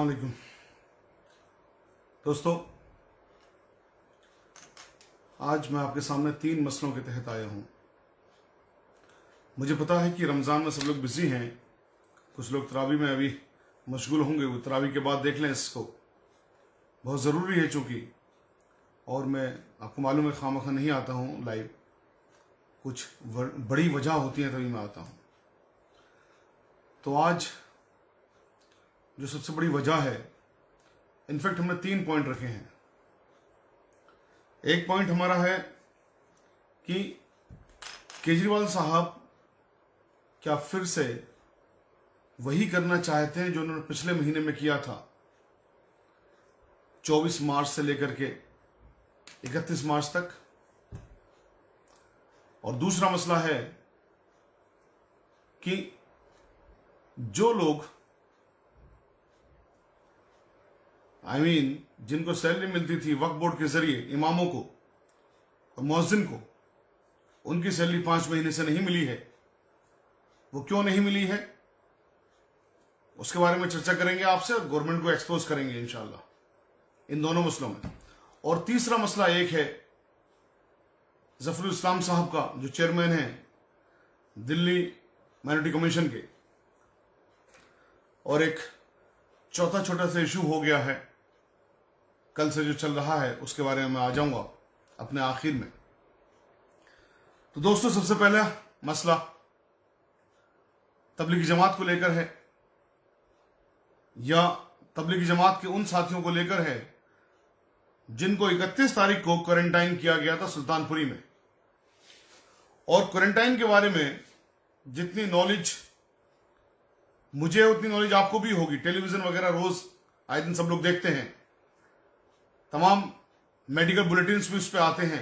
अस्सलाम वालेकुम दोस्तों, आज मैं आपके सामने 3 मसलों के तहत आया हूं। मुझे पता है कि रमज़ान में सब लोग बिजी हैं, कुछ लोग तरावी में अभी मशगूल होंगे, वो तरावी के बाद देख लें इसको, बहुत ज़रूरी है चूँकि। और मैं आपको मालूम है खामखा नहीं आता हूँ लाइव, कुछ बड़ी वजह होती है तभी मैं आता हूँ। तो आज जो सबसे बड़ी वजह है, इनफैक्ट हमने 3 पॉइंट रखे हैं। एक पॉइंट हमारा है कि केजरीवाल साहब क्या फिर से वही करना चाहते हैं जो उन्होंने पिछले महीने में किया था, 24 मार्च से लेकर के 31 मार्च तक। और दूसरा मसला है कि जो लोग जिनको सैलरी मिलती थी वक्फ बोर्ड के जरिए, इमामों को और मुअज्जिन को, उनकी सैलरी 5 महीने से नहीं मिली है। वो क्यों नहीं मिली है, उसके बारे में चर्चा करेंगे आपसे और गवर्नमेंट को एक्सपोज करेंगे इंशाल्लाह इन दोनों मसलों में। और तीसरा मसला एक है जफरुल इस्लाम साहब का, जो चेयरमैन है दिल्ली माइनॉरिटी कमीशन के, और एक चौथा छोटा सा इशू हो गया है कल से जो चल रहा है, उसके बारे में मैं आ जाऊंगा अपने आखिर में। तो दोस्तों, सबसे पहला मसला तबलीगी जमात को लेकर है, या तबलीगी जमात के उन साथियों को लेकर है जिनको 31 तारीख को क्वारंटाइन किया गया था सुल्तानपुरी में। और क्वारंटाइन के बारे में जितनी नॉलेज मुझे है उतनी नॉलेज आपको भी होगी। टेलीविजन वगैरह रोज आए दिन सब लोग देखते हैं, तमाम मेडिकल बुलेटिन्स भी उस पर आते हैं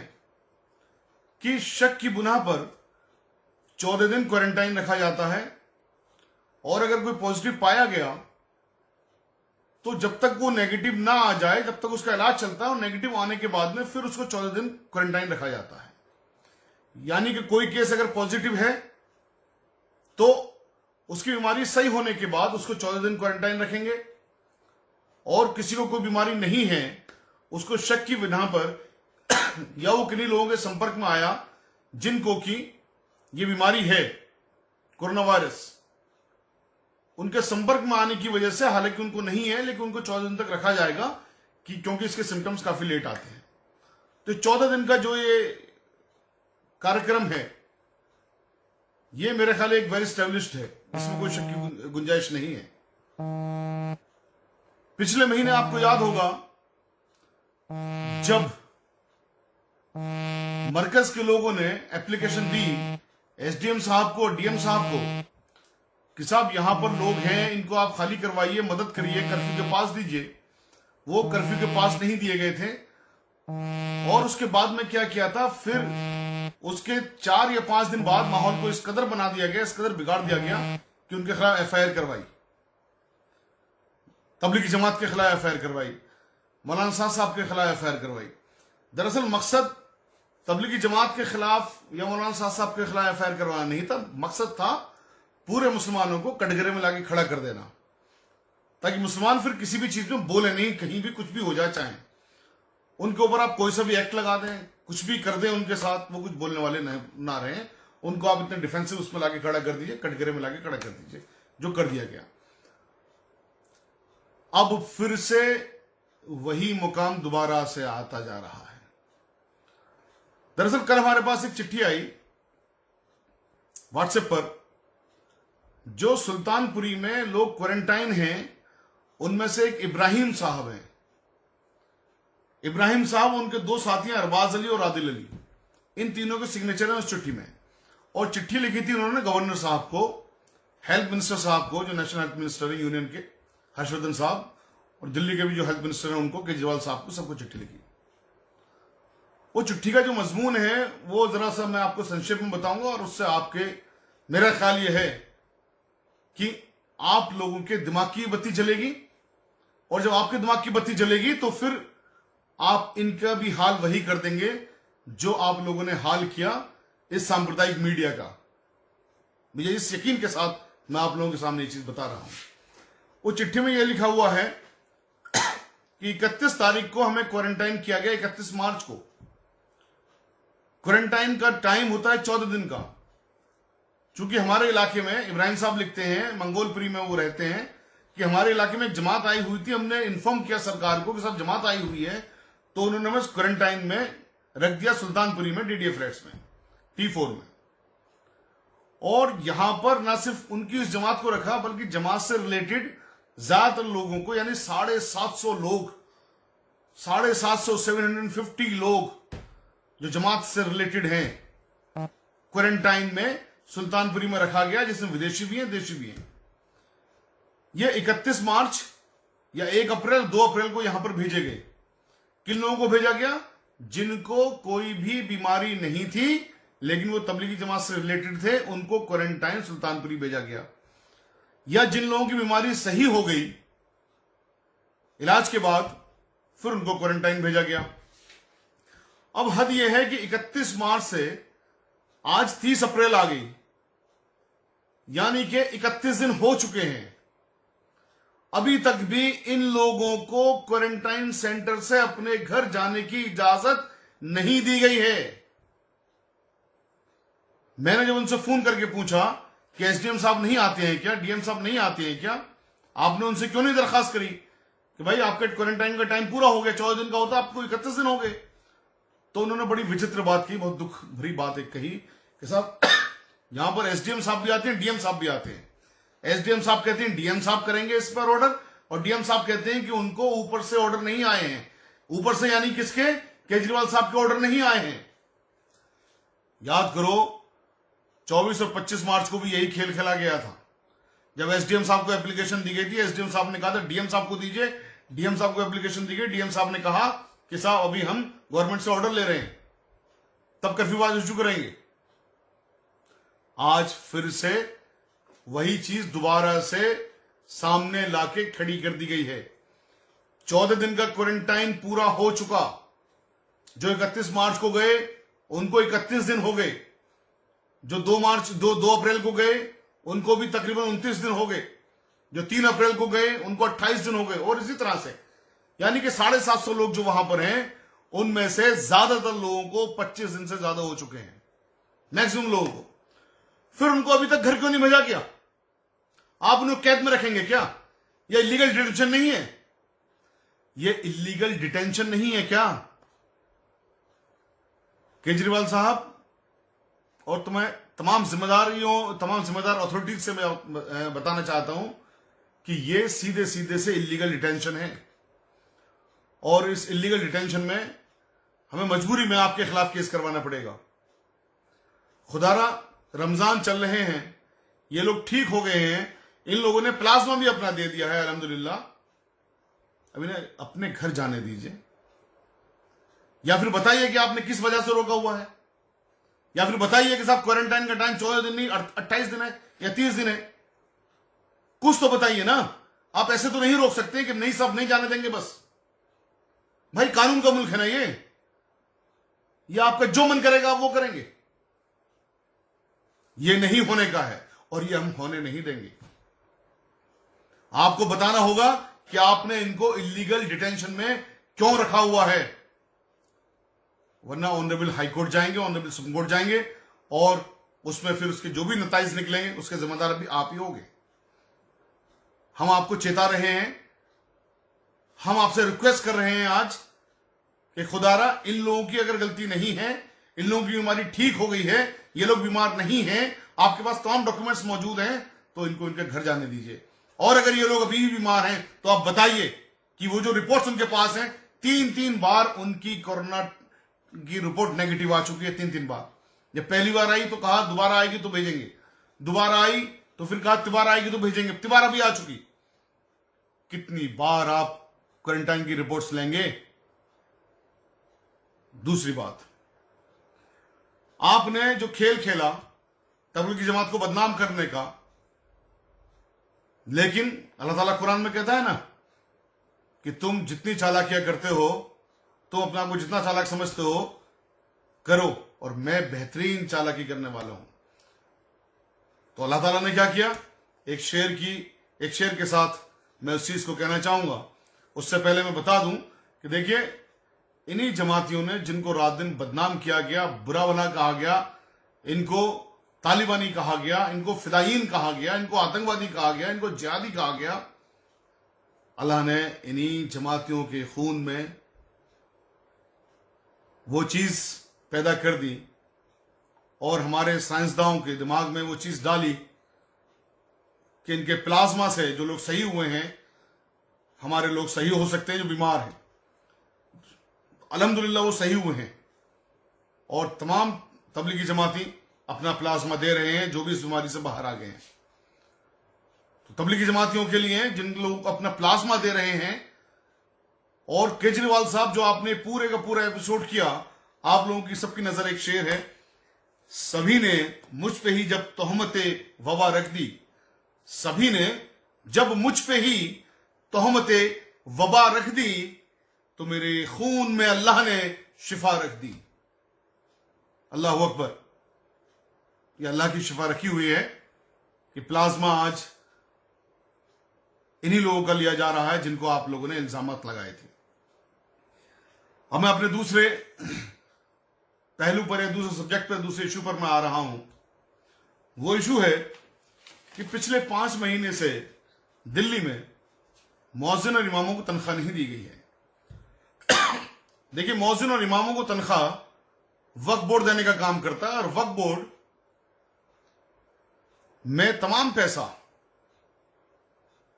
कि शक की बुनियाद पर 14 दिन क्वारंटाइन रखा जाता है, और अगर कोई पॉजिटिव पाया गया तो जब तक वो नेगेटिव ना आ जाए जब तक उसका इलाज चलता है, और नेगेटिव आने के बाद में फिर उसको 14 दिन क्वारंटाइन रखा जाता है। यानी कि कोई केस अगर पॉजिटिव है तो उसकी बीमारी सही होने के बाद उसको 14 दिन क्वारंटाइन रखेंगे, और किसी को कोई बीमारी नहीं है उसको शक की बिना पर या वो किन्हीं लोगों के संपर्क में आया जिनको कि ये बीमारी है कोरोना वायरस, उनके संपर्क में आने की वजह से, हालांकि उनको नहीं है लेकिन उनको 14 दिन तक रखा जाएगा कि क्योंकि इसके सिम्टम्स काफी लेट आते हैं। तो 14 दिन का जो ये कार्यक्रम है, ये मेरे ख्याल एक वेल एस्टेब्लिश्ड है, इसमें कोई शक की गुंजाइश नहीं है। पिछले महीने आपको याद होगा जब मरकज के लोगों ने एप्लीकेशन दी एसडीएम साहब को और डीएम साहब को कि साहब यहां पर लोग हैं, इनको आप खाली करवाइए, मदद करिए, कर्फ्यू के पास दीजिए। वो कर्फ्यू के पास नहीं दिए गए थे, और उसके बाद में क्या किया था, फिर उसके 4 या 5 दिन बाद माहौल को इस कदर बना दिया गया, इस कदर बिगाड़ दिया गया कि उनके खिलाफ एफआईआर करवाई, तबलीगी जमात के खिलाफ एफआईआर करवाई, मौलाना साहब के खिलाफ एफआईआर करवाई। दरअसल मकसद तबलीगी जमात के खिलाफ या मौलाना साहब के खिलाफ एफआईआर करवाना नहीं था, मकसद था पूरे मुसलमानों को कटघरे में लाके खड़ा कर देना, ताकि मुसलमान फिर किसी भी चीज में बोले नहीं, कहीं भी कुछ भी हो जाए, चाहे उनके ऊपर आप कोई सा भी एक्ट लगा दें, कुछ भी कर दें उनके साथ, वो कुछ बोलने वाले ना रहे। उनको आप इतने डिफेंसिव उसमें लाके खड़ा कर दीजिए, कटघरे में लाके खड़ा कर दीजिए, जो कर दिया गया। अब फिर से वही मुकाम दोबारा से आता जा रहा है। दरअसल कल हमारे पास एक चिट्ठी आई व्हाट्सएप पर, जो सुल्तानपुरी में लोग क्वारंटाइन हैं उनमें से एक इब्राहिम साहब हैं। इब्राहिम साहब, उनके 2 साथी हैं अरबाज अली और आदिल अली, इन तीनों के सिग्नेचर हैं उस चिट्ठी में। और चिट्ठी लिखी थी उन्होंने गवर्नर साहब को, हेल्थ मिनिस्टर साहब को, जो नेशनल हेल्थ मिनिस्टर है यूनियन के, हर्षवर्धन साहब, और दिल्ली के भी जो हेल्थ मिनिस्टर हैं उनको, केजरीवाल साहब को, सबको चिट्ठी लिखी। वो चिट्ठी का जो मजमून है वो जरा सा मैं आपको संक्षेप में बताऊंगा, और उससे आपके, मेरा ख्याल यह है कि आप लोगों के दिमाग की बत्ती जलेगी, और जब आपके दिमाग की बत्ती जलेगी तो फिर आप इनका भी हाल वही कर देंगे जो आप लोगों ने हाल किया इस सांप्रदायिक मीडिया का। मुझे इस यकीन के साथ मैं आप लोगों के सामने ये चीज बता रहा हूं। वो चिट्ठी में यह लिखा हुआ है कि 31 तारीख को हमें क्वारंटाइन किया गया, 31 मार्च को। क्वारंटाइन का टाइम होता है 14 दिन का। चूंकि हमारे इलाके में, इब्राहिम साहब लिखते हैं, मंगोलपुरी में वो रहते हैं, कि हमारे इलाके में जमात आई हुई थी, हमने इन्फॉर्म किया सरकार को कि सब जमात आई हुई है, तो उन्होंने हमें क्वारंटाइन में रख दिया सुल्तानपुरी में, DDA फ्लैट्स में, T4 में। और यहां पर ना सिर्फ उनकी उस जमात को रखा, बल्कि जमात से रिलेटेड ज्यादातर लोगों को, यानी 750 लोग, 750 750 लोग जो जमात से रिलेटेड हैं, क्वारंटाइन में सुल्तानपुरी में रखा गया, जिसमें विदेशी भी हैं, देशी भी हैं। ये 31 मार्च या 1 अप्रैल 2 अप्रैल को यहां पर भेजे गए। किन लोगों को भेजा गया? जिनको कोई भी बीमारी नहीं थी, लेकिन वो तबलीगी जमात से रिलेटेड थे, उनको क्वारंटाइन सुल्तानपुरी भेजा गया। या जिन लोगों की बीमारी सही हो गई इलाज के बाद, फिर उनको क्वारंटाइन भेजा गया। अब हद यह है कि 31 मार्च से आज 30 अप्रैल आ गई, यानी कि 31 दिन हो चुके हैं। अभी तक भी इन लोगों को क्वारंटाइन सेंटर से अपने घर जाने की इजाजत नहीं दी गई है। मैंने जब उनसे फोन करके पूछा कि SDM साहब नहीं आते हैं क्या, DM साहब नहीं आते हैं क्या, आपने उनसे क्यों नहीं दरखास्त करी कि भाई आपके क्वारंटाइन का टाइम पूरा हो गया, 14 दिन का होता, आपको 31 दिन हो गए। तो उन्होंने बड़ी विचित्र बात की, बहुत दुख भरी बात एक कही कि साहब यहां पर SDM साहब भी आते हैं, DM साहब भी आते हैं। SDM साहब कहते हैं DM साहब करेंगे इस पर ऑर्डर, और DM साहब कहते हैं कि उनको ऊपर से ऑर्डर नहीं आए हैं। ऊपर से यानी किसके? केजरीवाल साहब के ऑर्डर नहीं आए हैं। याद करो 24 और 25 मार्च को भी यही खेल खेला गया था। जब SDM साहब को एप्लीकेशन दी गई थी, SDM साहब ने कहा था DM साहब को दीजिए, DM साहब को एप्लीकेशन दी गई, DM साहब ने कहा कि साहब अभी हम गवर्नमेंट से ऑर्डर ले रहे हैं, तब कर्फ्यू आज इश्यू करेंगे। आज फिर से वही चीज दोबारा से सामने लाके खड़ी कर दी गई है। 14 दिन का क्वारंटाइन पूरा हो चुका। जो 31 मार्च को गए उनको 31 दिन हो गए, जो 2 अप्रैल को गए उनको भी तकरीबन 29 दिन हो गए, जो 3 अप्रैल को गए उनको 28 दिन हो गए, और इसी तरह से यानी कि 750 लोग जो वहां पर हैं, उनमें से ज्यादातर लोगों को 25 दिन से ज्यादा हो चुके हैं, मैक्सिमम लोगों को। फिर उनको अभी तक घर क्यों नहीं भेजा गया? आप उन्हें कैद में रखेंगे क्या? यह इलीगल डिटेंशन नहीं है? यह इलीगल डिटेंशन नहीं है क्या? केजरीवाल साहब और तुम्हें तमाम जिम्मेदार अथॉरिटीज से मैं बताना चाहता हूं कि यह सीधे सीधे से इलीगल डिटेंशन है, और इस इलीगल डिटेंशन में हमें मजबूरी में आपके खिलाफ केस करवाना पड़ेगा। खुदारा रमजान चल रहे हैं, ये लोग ठीक हो गए हैं, इन लोगों ने प्लाज्मा भी अपना दे दिया है अल्हम्दुलिल्लाह। अब इन्हें अपने घर जाने दीजिए, या फिर बताइए कि आपने किस वजह से रोका हुआ है, या फिर बताइए कि साहब क्वारंटाइन का टाइम 14 दिन नहीं 28 दिन है या 30 दिन है। कुछ तो बताइए ना। आप ऐसे तो नहीं रोक सकते कि नहीं सब नहीं जाने देंगे बस। भाई कानून का मुल्क है ना ये आपका जो मन करेगा आप वो करेंगे। ये नहीं होने का है और ये हम होने नहीं देंगे। आपको बताना होगा कि आपने इनको इलीगल डिटेंशन में क्यों रखा हुआ है, वरना ऑनरेबल हाई कोर्ट जाएंगे, ऑनरेबल सुप्रीम कोर्ट जाएंगे, और उसमें फिर उसके जो भी नताइज निकलेंगे उसके जिम्मेदार भी आप ही होंगे। हम आपको चेता रहे हैं, हम आपसे रिक्वेस्ट कर रहे हैं आज कि खुदारा इन लोगों की अगर गलती नहीं है, इन लोगों की बीमारी ठीक हो गई है, ये लोग बीमार नहीं हैं, आपके पास तमाम डॉक्यूमेंट्स मौजूद हैं, तो इनको इनके घर जाने दीजिए। और अगर ये लोग अभी भी बीमार हैं तो आप बताइए कि वो जो रिपोर्ट्स उनके पास हैं, 3 बार उनकी कोरोना की रिपोर्ट नेगेटिव आ चुकी है, 3 बार। जब पहली बार आई तो कहा दोबारा आएगी तो भेजेंगे, दोबारा आई तो फिर कहा तिबारा आएगी तो भेजेंगे, तिबारा भी आ चुकी। कितनी बार आप क्वारंटाइन की रिपोर्ट्स लेंगे? दूसरी बात, आपने जो खेल खेला तबलीगी जमात को बदनाम करने का, लेकिन अल्लाह ताला कुरान में कहता है ना कि तुम जितनी चालाकियां करते हो, तुम अपने आप को जितना चालाक समझते हो करो, और मैं बेहतरीन चालाकी करने वाला हूं। तो अल्लाह ताला ने क्या किया? एक शेर के साथ मैं उस चीज को कहना चाहूंगा। उससे पहले मैं बता दूं कि देखिए, इन्हीं जमातियों ने जिनको रात दिन बदनाम किया गया, बुरा भला कहा गया, इनको तालिबानी कहा गया, इनको फिदायीन कहा गया, इनको आतंकवादी कहा गया, इनको जिहादी कहा गया, अल्लाह ने इन्हीं जमातियों के खून में वो चीज पैदा कर दी और हमारे साइंसदानों के दिमाग में वो चीज डाली कि इनके प्लाज्मा से जो लोग सही हुए हैं, हमारे लोग सही हो सकते हैं जो बीमार हैं। अल्हम्दुलिल्लाह वो सही हुए हैं और तमाम तबलीगी जमाती अपना प्लाज्मा दे रहे हैं जो भी इस बीमारी से बाहर आ गए हैं। तो तबलीगी जमातियों के लिए जिन लोग अपना प्लाज्मा दे रहे हैं, और केजरीवाल साहब जो आपने पूरे का पूरा एपिसोड किया, आप लोगों की सबकी नजर एक शेर है, सभी ने मुझ पे ही जब तोहमते वबा रख दी, सभी ने जब मुझ पे ही तोहमते वबा रख दी, तो मेरे खून में अल्लाह ने शिफा रख दी। अल्लाह अकबर। ये अल्लाह की शिफा रखी हुई है कि प्लाज्मा आज इन्हीं लोगों का लिया जा रहा है जिनको आप लोगों ने इल्जामात लगाए थे। अब मैं अपने दूसरे पहलू पर या दूसरे सब्जेक्ट पर, दूसरे इशू पर मैं आ रहा हूं। वो इशू है कि पिछले 5 महीने से दिल्ली में मौज़िन और इमामों को तनख्वाह नहीं दी गई है। देखिए, मौज़िन और इमामों को तनख्वाह वक्फ बोर्ड देने का काम करता है और वक्फ बोर्ड में तमाम पैसा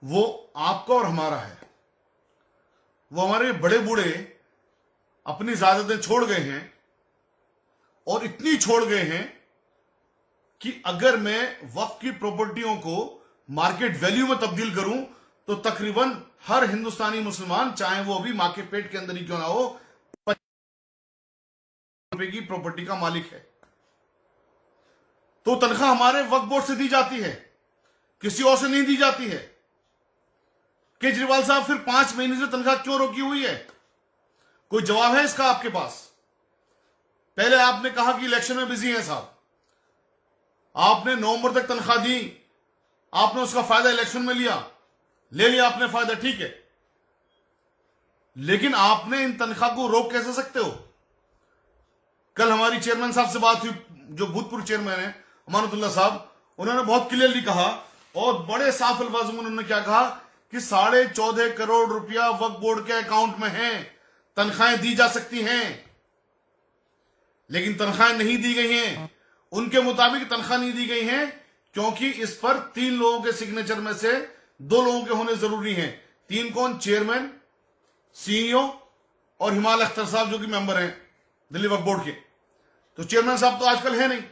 वो आपका और हमारा है। वो हमारे बड़े बूढ़े अपनी ज़ायदातें छोड़ गए हैं और इतनी छोड़ गए हैं कि अगर मैं वक्फ की प्रॉपर्टियों को मार्केट वैल्यू में तब्दील करूं तो तकरीबन हर हिंदुस्तानी मुसलमान, चाहे वो अभी मां के पेट के अंदर ही क्यों ना हो, 50 रुपए की प्रॉपर्टी का मालिक है। तो तनख्वाह हमारे वक्फ बोर्ड से दी जाती है, किसी और से नहीं दी जाती है। केजरीवाल साहब फिर 5 महीने से तनख्वाह क्यों रोकी हुई है? कोई जवाब है इसका आपके पास? पहले आपने कहा कि इलेक्शन में बिजी हैं साहब, आपने नवंबर तक तनख्वाह दी, आपने उसका फायदा इलेक्शन में ले लिया आपने फायदा, ठीक है, लेकिन आपने इन तनख्वाह को रोक कैसे सकते हो? कल हमारी चेयरमैन साहब से बात हुई, जो भूतपूर्व चेयरमैन है अमानतुल्लाह साहब, उन्होंने बहुत क्लियरली कहा और बड़े साफ अल्फाजों में उन्होंने क्या कहा कि 14.5 करोड़ रुपया वक्फ बोर्ड के अकाउंट में है, तनख्वाहें दी जा सकती हैं, लेकिन तनख्वाहें नहीं दी गई हैं। उनके मुताबिक तनख्वाह नहीं दी गई हैं क्योंकि इस पर 3 लोगों के सिग्नेचर में से 2 लोगों के होने जरूरी हैं। 3 कौन? चेयरमैन, सीईओ और हिमाल अख्तर साहब जो कि मेंबर हैं दिल्ली वक्फ बोर्ड के। तो चेयरमैन साहब तो आजकल है नहीं,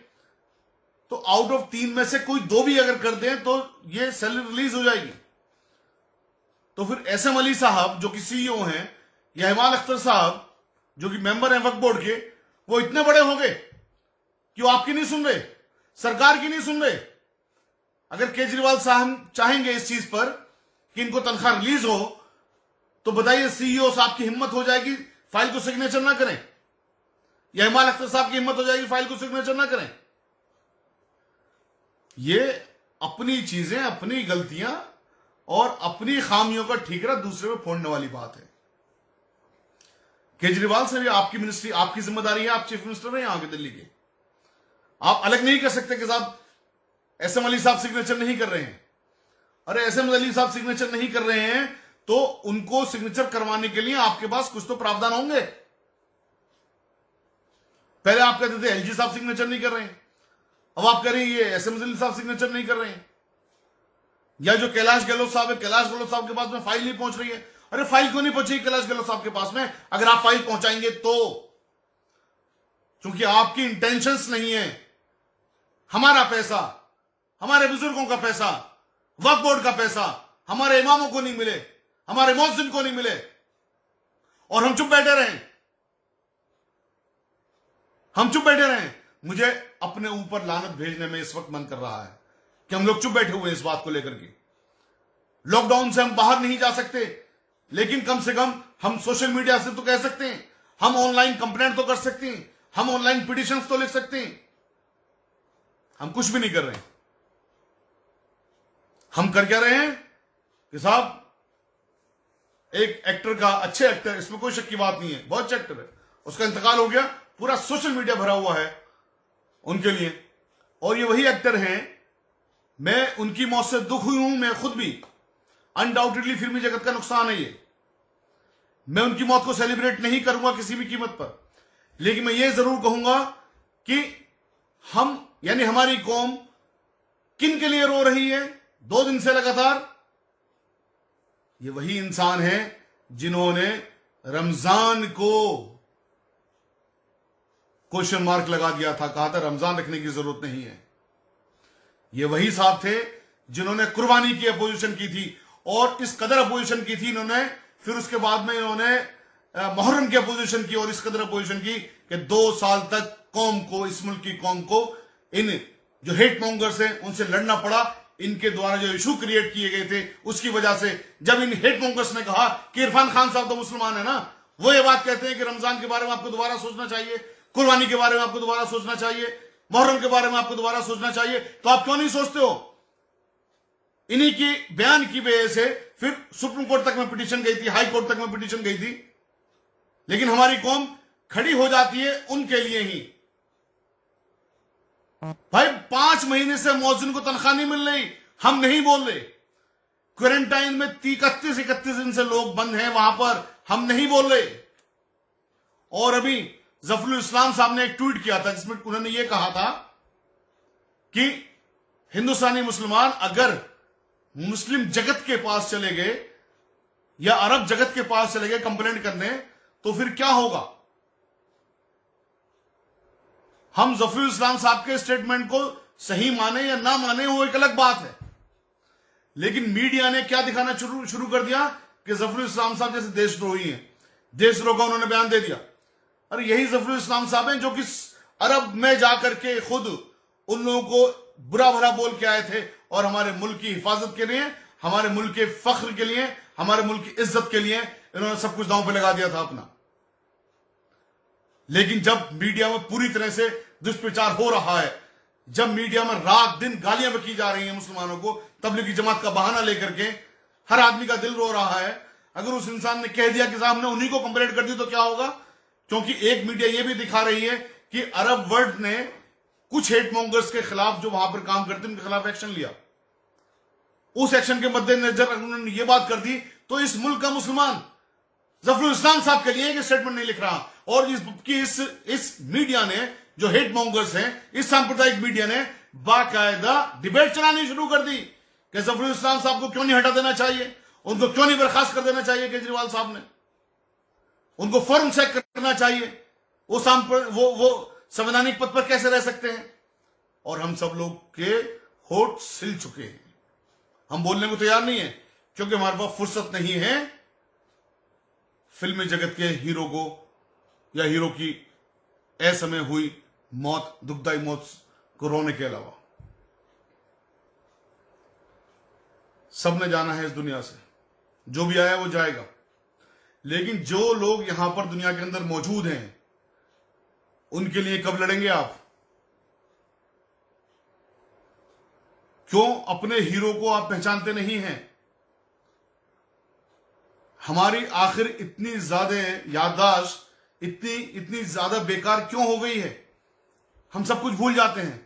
तो आउट ऑफ 3 में से कोई 2 भी अगर कर दें तो ये सैलरी रिलीज हो जाएगी। तो फिर एसएम अली साहब जो कि सीईओ हैं या हिमाल अख्तर साहब जो कि मेंबर हैं वक्फ बोर्ड के, वो इतने बड़े हो गए कि वो आपकी नहीं सुन रहे, सरकार की नहीं सुन रहे। अगर केजरीवाल साहब चाहेंगे इस चीज पर कि इनको तनख्वाह रिलीज हो, तो बताइए सीईओ साहब की हिम्मत हो जाएगी फाइल को सिग्नेचर ना करें, या हिमाल अख्तर साहब की हिम्मत हो जाएगी फाइल को सिग्नेचर ना करें? ये अपनी चीजें, अपनी गलतियां और अपनी खामियों का ठीकरा दूसरे में फोड़ने वाली बात है। केजरीवाल से भी आपकी मिनिस्ट्री, आपकी जिम्मेदारी है, आप चीफ मिनिस्टर हैं यहां के दिल्ली के, आप अलग नहीं कर सकते कि साहब एसएम अली साहब सिग्नेचर नहीं कर रहे हैं। अरे एसएम अली साहब सिग्नेचर नहीं कर रहे हैं तो उनको सिग्नेचर करवाने के लिए आपके पास कुछ तो प्रावधान होंगे। पहले आप कहते थे एलजी साहब सिग्नेचर नहीं कर रहे हैं, अब आप कह रहे हैं ये एसएम अली साहब सिग्नेचर नहीं कर रहे हैं। या जो कैलाश गहलोत साहब है, कैलाश गहलोत साहब के पास में फाइल नहीं पहुंच रही है। अरे फाइल क्यों नहीं पहुंची कैलाश गहलोत साहब के पास में? अगर आप फाइल पहुंचाएंगे तो, क्योंकि आपकी इंटेंशंस नहीं है हमारा पैसा, हमारे बुजुर्गों का पैसा, वक्फ बोर्ड का पैसा हमारे इमामों को नहीं मिले, हमारे मुअज्जिन को नहीं मिले और हम चुप बैठे रहें, हम चुप बैठे रहें। मुझे अपने ऊपर लानत भेजने में इस वक्त मन कर रहा है कि हम लोग चुप बैठे हुए इस बात को लेकर के। लॉकडाउन से हम बाहर नहीं जा सकते, लेकिन कम से कम हम सोशल मीडिया से तो कह सकते हैं, हम ऑनलाइन कंप्लेंट तो कर सकते हैं, हम ऑनलाइन पिटिशंस तो लिख सकते हैं। हम कुछ भी नहीं कर रहे हैं। हम कर क्या रहे हैं कि साहब एक एक्टर का, अच्छे एक्टर, इसमें कोई शक की बात नहीं है, बहुत अच्छे एक्टर है, उसका इंतकाल हो गया, पूरा सोशल मीडिया भरा हुआ है उनके लिए। और ये वही एक्टर हैं, मैं उनकी मौत से दुख हुई हूं, मैं खुद भी, अनडाउटेडली फिल्मी जगत का नुकसान है ये, मैं उनकी मौत को सेलिब्रेट नहीं करूंगा किसी भी कीमत पर, लेकिन मैं ये जरूर कहूंगा कि हम यानी हमारी कौम किन के लिए रो रही है 2 दिन से लगातार? ये वही इंसान है जिन्होंने रमजान को क्वेश्चन मार्क लगा दिया था, कहा था रमजान रखने की जरूरत नहीं है। ये वही साहब थे जिन्होंने कुर्बानी की अपोजिशन की थी, और इस कदर अपोजिशन की थी इन्होंने, फिर उसके बाद में इन्होंने मुहर्रम की अपोजिशन की, और इस कदर अपोजिशन की कि 2 साल तक कौम को, इस मुल्क की कौम को, इन जो हेट मॉन्गर्स हैं उनसे लड़ना पड़ा। इनके द्वारा जो इशू क्रिएट किए गए थे उसकी वजह से, जब इन हेट मॉन्गर्स ने कहा कि इरफान खान साहब तो मुसलमान है ना, वो ये बात कहते हैं कि रमजान के बारे में आपको दोबारा सोचना चाहिए, कुर्बानी के बारे में आपको दोबारा सोचना चाहिए, मुहर्रम के बारे में आपको दोबारा सोचना चाहिए, तो आप क्यों नहीं सोचते हो? इन्हीं की बयान की वजह से फिर सुप्रीम कोर्ट तक में पिटीशन गई थी, हाई कोर्ट तक में पिटीशन गई थी, लेकिन हमारी कौम खड़ी हो जाती है उनके लिए ही। भाई 5 महीने से मौजिन को तनख्वाह नहीं मिल रही, हम नहीं बोल रहे। क्वारंटाइन में 31 दिन से लोग बंद हैं वहां पर, हम नहीं बोल रहे। और अभी जफरुल इस्लाम साहब ने एक ट्वीट किया था जिसमें उन्होंने ये कहा था कि हिंदुस्तानी मुसलमान अगर मुस्लिम जगत के पास चले गए या अरब जगत के पास चले गए कंप्लेंट करने, तो फिर क्या होगा? हम जफरुल इस्लाम साहब के स्टेटमेंट को सही माने या ना माने वो एक अलग बात है, लेकिन मीडिया ने क्या दिखाना शुरू कर दिया कि जफरुल इस्लाम साहब जैसे देशद्रोही हैं, देशद्रोह का उन्होंने बयान दे दिया। अरे यही जफरुल इस्लाम साहब हैं जो कि अरब में जाकर के खुद उन लोगों को बुरा भला बोल के आए थे, और हमारे मुल्क की हिफाजत के लिए, हमारे मुल्क के फख्र के लिए, हमारे मुल्क की इज्जत के लिए इन्होंने सब कुछ दांव पे लगा दिया था अपना। लेकिन जब मीडिया में पूरी तरह से दुष्प्रचार हो रहा है, जब मीडिया में रात दिन गालियां बकी जा रही हैं मुसलमानों को, तबलीगी जमात का बहाना लेकर के, हर आदमी का दिल रो रहा है। अगर उस इंसान ने कह दिया कि साहब ने उन्हीं को कंप्लेंट कर दी तो क्या होगा? क्योंकि एक मीडिया यह भी दिखा रही है कि अरब वर्ल्ड ने कुछ हेट मॉन्गर्स के खिलाफ जो वहां पर काम करते उनके खिलाफ एक्शन लिया। उस एक्शन के मद्देनजर उन्होंने ये बात कर दी, तो इस मुल्क का मुसलमान जफरुल इस्लाम साहब के लिए एक स्टेटमेंट नहीं लिख रहा, और इस मीडिया ने, जो हेट मॉन्गर्स हैं, इस सांप्रदायिक मीडिया ने बाकायदा डिबेट चलानी शुरू कर दी कि जफरुल इस्लाम साहब को क्यों नहीं हटा देना चाहिए, उनको क्यों नहीं बर्खास्त कर देना चाहिए केजरीवाल साहब ने, उनको फौरन चेक करना चाहिए, वो संवैधानिक पद पर कैसे रह सकते हैं। और हम सब लोग के होठ सिल चुके हैं, हम बोलने को तैयार नहीं है, क्योंकि हमारे पास फुर्सत नहीं है फिल्मी जगत के हीरो को या हीरो की असमय हुई मौत, दुखदाई मौत को रोने के अलावा। सबने जाना है इस दुनिया से, जो भी आया वो जाएगा, लेकिन जो लोग यहां पर दुनिया के अंदर मौजूद हैं उनके लिए कब लड़ेंगे आप? क्यों अपने हीरो को आप पहचानते नहीं हैं? हमारी आखिर इतनी ज्यादा याददाश्त इतनी ज्यादा बेकार क्यों हो गई है? हम सब कुछ भूल जाते हैं।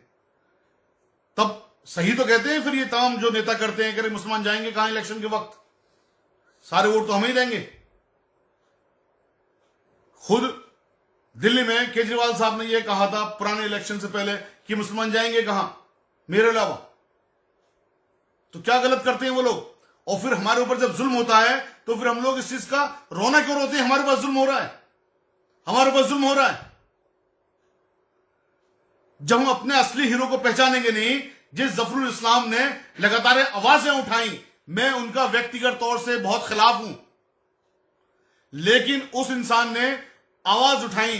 तब सही तो कहते हैं फिर ये तमाम जो नेता करते हैं कि मुसलमान जाएंगे कहां इलेक्शन के वक्त, सारे वोट तो हम ही देंगे। खुद दिल्ली में केजरीवाल साहब ने यह कहा था पुराने इलेक्शन से पहले कि मुसलमान जाएंगे कहां मेरे अलावा। तो क्या गलत करते हैं वो लोग? और फिर हमारे ऊपर जब जुल्म होता है तो फिर हम लोग इस चीज का रोना क्यों रोते हैं? हमारे पास जुल्म हो रहा है, हमारे पास जुल्म हो रहा है। जब हम अपने असली हीरो को पहचानेंगे नहीं, जिस जफरुल इस्लाम ने लगातार आवाजें उठाई, मैं उनका व्यक्तिगत तौर से बहुत खिलाफ हूं, लेकिन उस इंसान ने आवाज उठाई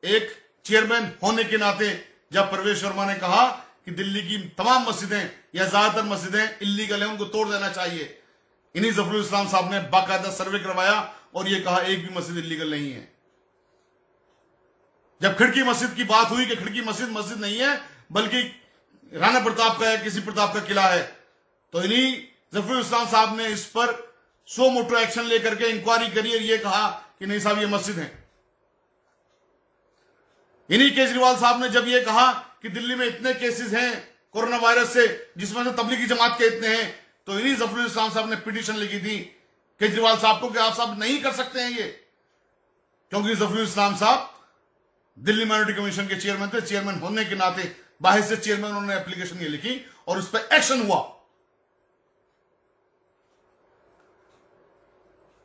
एक चेयरमैन होने के नाते, जब परवेश वर्मा ने कहा कि दिल्ली की तमाम मस्जिदें या ज्यादातर मस्जिदें इल्लीगल हैं, उनको तोड़ देना चाहिए। इन्हीं जफरुल इस्लाम साहब ने बाकायदा सर्वे करवाया और यह कहा एक भी मस्जिद इल्लीगल नहीं है। जब खिड़की मस्जिद की बात हुई कि खिड़की मस्जिद नहीं है बल्कि राणा प्रताप का या किसी प्रताप का किला है, तो इन्हीं जफरुल इस्लाम साहब ने इस पर सो मोटो एक्शन लेकर के इंक्वायरी करिए, ये कहा कि नहीं साहब ये मस्जिद है। इन्हीं केजरीवाल साहब ने जब ये कहा कि दिल्ली में इतने केसेस हैं कोरोना वायरस से, जिसमें से तबलीगी जमात के इतने हैं, तो इन्हीं जफरुल इस्लाम साहब ने पिटीशन लिखी थी केजरीवाल साहब को कि आप साहब नहीं कर सकते हैं ये, क्योंकि जफरुल इस्लाम साहब दिल्ली माइनॉरिटी कमीशन के चेयरमैन थे। चेयरमैन होने के नाते बाहर से चेयरमैन उन्होंने एप्लीकेशन ये लिखी और उस पर एक्शन हुआ।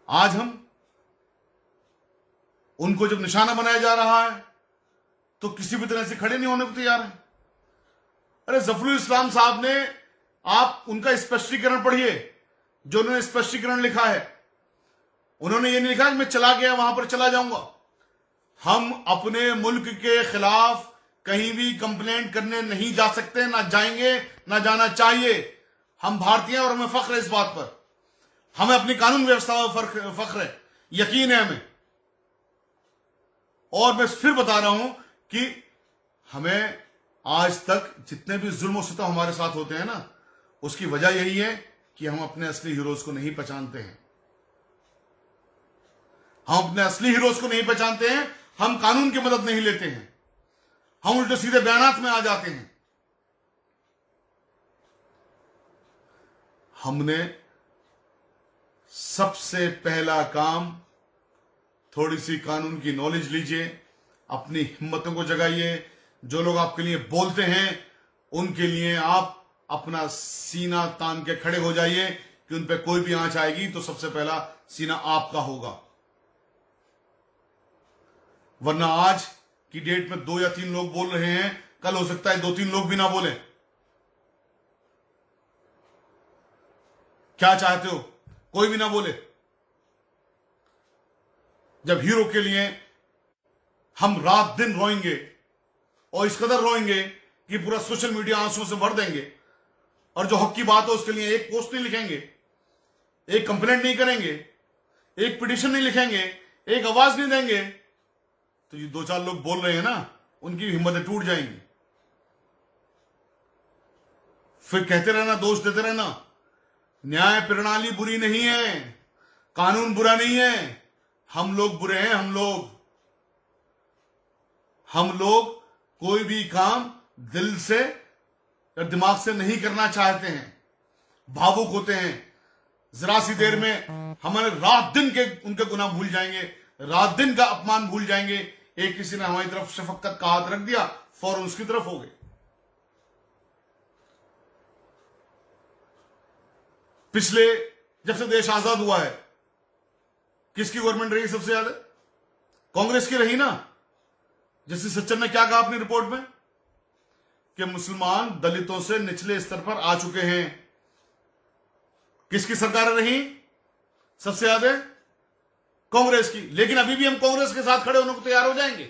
आज हम उनको जब निशाना बनाया जा रहा है तो किसी भी तरह से खड़े नहीं होने को तैयार है। अरे जफरुल इस्लाम साहब ने, आप उनका स्पष्टीकरण पढ़िए जो उन्होंने स्पष्टीकरण लिखा है। उन्होंने ये नहीं लिखा कि मैं चला गया वहां पर चला जाऊंगा। हम अपने मुल्क के खिलाफ कहीं भी कंप्लेंट करने नहीं जा सकते, ना जाएंगे, ना जाना चाहिए। हम भारतीय हैं और हमें फख्र है इस बात पर। हमें अपनी कानून व्यवस्था पर फख्र है, यकीन है हमें। और मैं फिर बता रहा हूं कि हमें आज तक जितने भी जुल्म सितम हमारे साथ होते हैं ना, उसकी वजह यही है कि हम अपने असली हीरोज को नहीं पहचानते हैं। हम अपने असली हीरोज को नहीं पहचानते हैं, हम कानून की मदद नहीं लेते हैं, हम उल्टे सीधे बयानात में आ जाते हैं। हमने सबसे पहला काम, थोड़ी सी कानून की नॉलेज लीजिए, अपनी हिम्मतों को जगाइए। जो लोग आपके लिए बोलते हैं उनके लिए आप अपना सीना तान के खड़े हो जाइए कि उन पे कोई भी आंच आएगी तो सबसे पहला सीना आपका होगा। वरना आज की डेट में 2 या 3 लोग बोल रहे हैं, कल हो सकता है 2-3 लोग भी ना बोले। क्या चाहते हो? कोई भी ना बोले। जब हीरो के लिए हम रात दिन रोएंगे और इस कदर रोएंगे कि पूरा सोशल मीडिया आंसुओं से भर देंगे, और जो हक की बात हो उसके लिए एक पोस्ट नहीं लिखेंगे, एक कंप्लेंट नहीं करेंगे, एक पिटीशन नहीं लिखेंगे, एक आवाज नहीं देंगे, तो ये 2-4 लोग बोल रहे हैं ना, उनकी हिम्मतें टूट जाएंगी। फिर कहते रहना, दोष देते रहना। न्याय प्रणाली बुरी नहीं है, कानून बुरा नहीं है, हम लोग बुरे हैं। हम लोग कोई भी काम दिल से या दिमाग से नहीं करना चाहते हैं, भावुक होते हैं। जरा सी देर में हमारे रात दिन के उनके गुनाह भूल जाएंगे, रात दिन का अपमान भूल जाएंगे। एक किसी ने हमारी तरफ शफकत का हाथ रख दिया, फौरन उसकी तरफ हो गए। पिछले जब से देश आजाद हुआ है, किसकी गवर्नमेंट रही सबसे ज्यादा? कांग्रेस की रही ना। जस्टिस सच्चन ने क्या कहा अपनी रिपोर्ट में कि मुसलमान दलितों से निचले स्तर पर आ चुके हैं। किसकी सरकारें रही सबसे ज्यादा? कांग्रेस की। लेकिन अभी भी हम कांग्रेस के साथ खड़े होने को तैयार हो जाएंगे।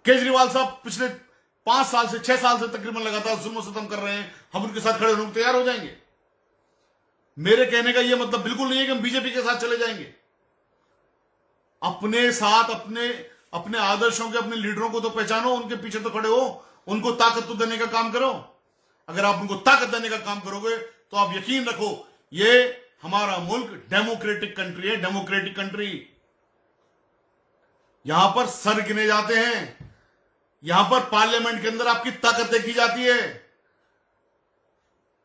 केजरीवाल साहब पिछले 5 साल से 6 साल से तकरीबन लगातार जुल्म सितम कर रहे हैं, हम उनके साथ खड़े होने को तैयार हो जाएंगे। मेरे कहने का यह मतलब बिल्कुल नहीं है कि हम बीजेपी के साथ चले जाएंगे। अपने साथ अपने आदर्शों के, अपने लीडरों को तो पहचानो, उनके पीछे तो खड़े हो, उनको ताकत तो देने का काम करो। अगर आप उनको ताकत देने का काम करोगे तो आप यकीन रखो, ये हमारा मुल्क डेमोक्रेटिक कंट्री है, डेमोक्रेटिक कंट्री। यहां पर सर गिने जाते हैं, यहां पर पार्लियामेंट के अंदर आपकी ताकत देखी जाती है।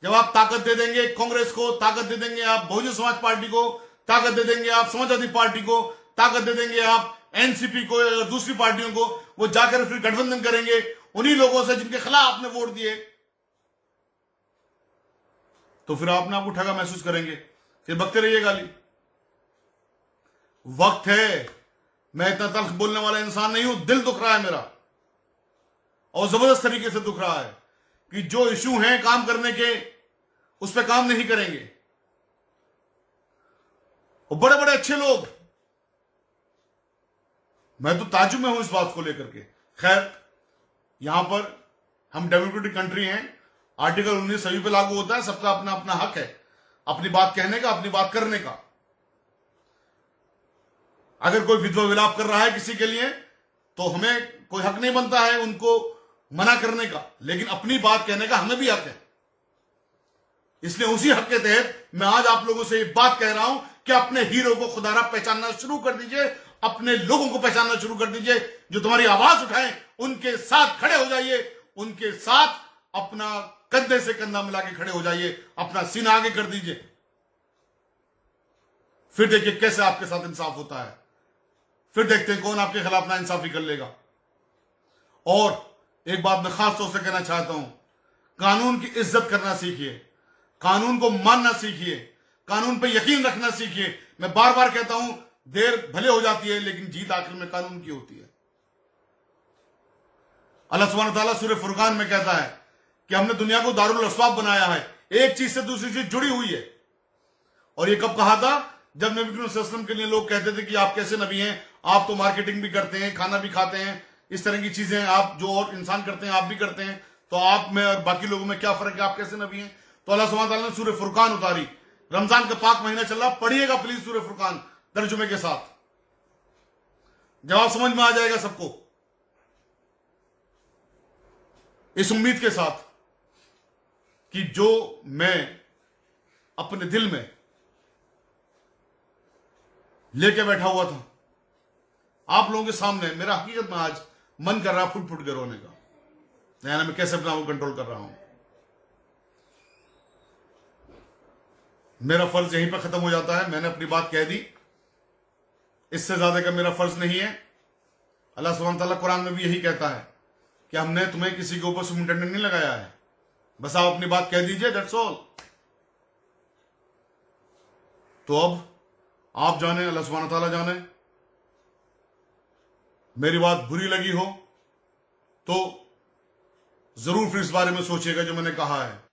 जब आप ताकत दे देंगे कांग्रेस को, ताकत दे देंगे आप बहुजन समाज पार्टी को, ताकत दे देंगे आप समाजवादी पार्टी को, ताकत दे देंगे आप एनसीपी को या दूसरी पार्टियों को, वो जाकर फिर गठबंधन करेंगे उन्हीं लोगों से जिनके खिलाफ आपने वोट दिए। तो फिर आपने आपको ठगा महसूस करेंगे, फिर बकते रहिए गाली। वक्त है, मैं इतना तल्ख बोलने वाला इंसान नहीं हूं, दिल दुख रहा है मेरा, और जबरदस्त तरीके से दुख रहा है कि जो इशू हैं काम करने के, उस पर काम नहीं करेंगे। और बड़े बड़े अच्छे लोग, मैं तो ताज्जुब में हूं इस बात को लेकर के। खैर, यहां पर हम डेमोक्रेटिक कंट्री हैं, आर्टिकल 19 सभी पे लागू होता है, सबका अपना अपना हक है अपनी बात कहने का, अपनी बात करने का। अगर कोई विधवा विलाप कर रहा है किसी के लिए तो हमें कोई हक नहीं बनता है उनको मना करने का, लेकिन अपनी बात कहने का हमें भी हक है। इसलिए उसी हक के तहत मैं आज आप लोगों से ये बात कह रहा हूं कि अपने हीरो को खुदारा पहचानना शुरू कर दीजिए, अपने लोगों को पहचानना शुरू कर दीजिए, जो तुम्हारी आवाज उठाएं उनके साथ खड़े हो जाइए, उनके साथ अपना कंधे से कंधा मिला के खड़े हो जाइए, अपना सीना आगे कर दीजिए। फिर देखिए कैसे आपके साथ इंसाफ होता है, फिर देखते हैं कौन आपके खिलाफ ना इंसाफी कर लेगा। और एक बात मैं खास तौर से कहना चाहता हूं, कानून की इज्जत करना सीखिए, कानून को मानना सीखिए, कानून पे यकीन रखना सीखिए। मैं बार बार कहता हूं, देर भले हो जाती है लेकिन जीत आखिर में कानून की होती है। अल्लाह सुब्हानहू तआला सूरह फुरकान में कहता है कि हमने दुनिया को दारुल अस्बाब बनाया है, एक चीज से दूसरी चीज जुड़ी हुई है। और ये कब कहा था? जब नबी करीम सल्लल्लाहु अलैहि वसल्लम के लिए लोग कहते थे कि आप कैसे नबी हैं, आप तो मार्केटिंग भी करते हैं, खाना भी खाते हैं, इस तरह की चीजें आप जो और इंसान करते हैं आप भी करते हैं, तो आप में और बाकी लोगों में क्या फर्क है, आप कैसे नबी हैं? तो अल्लाह सुब्हानहू तआला ने सूरह फुरकान उतारी। रमजान का पाक महीना चल रहा, पढ़िएगा प्लीज सूरह फुरकान तर्जुमे के साथ, जवाब समझ में आ जाएगा सबको। इस उम्मीद के साथ कि जो मैं अपने दिल में लेके बैठा हुआ था, आप लोगों के सामने मेरा हकीकत में आज मन कर रहा फुट फुट के रोने का, यानी मैं कैसे अपना वो कंट्रोल कर रहा हूं। मेरा फर्ज यहीं पर खत्म हो जाता है, मैंने अपनी बात कह दी, इससे ज्यादा का मेरा फर्ज नहीं है। अल्लाह सुब्हानहू तआला कुरान में भी यही कहता है कि हमने तुम्हें किसी के ऊपर सुपरिटेंडेंट नहीं लगाया है, बस आप अपनी बात कह दीजिए, दैट्स ऑल। तो अब आप जाने, अल्लाह सुब्हानहू तआला जाने। मेरी बात बुरी लगी हो तो जरूर फिर इस बारे में सोचिएगा जो मैंने कहा है।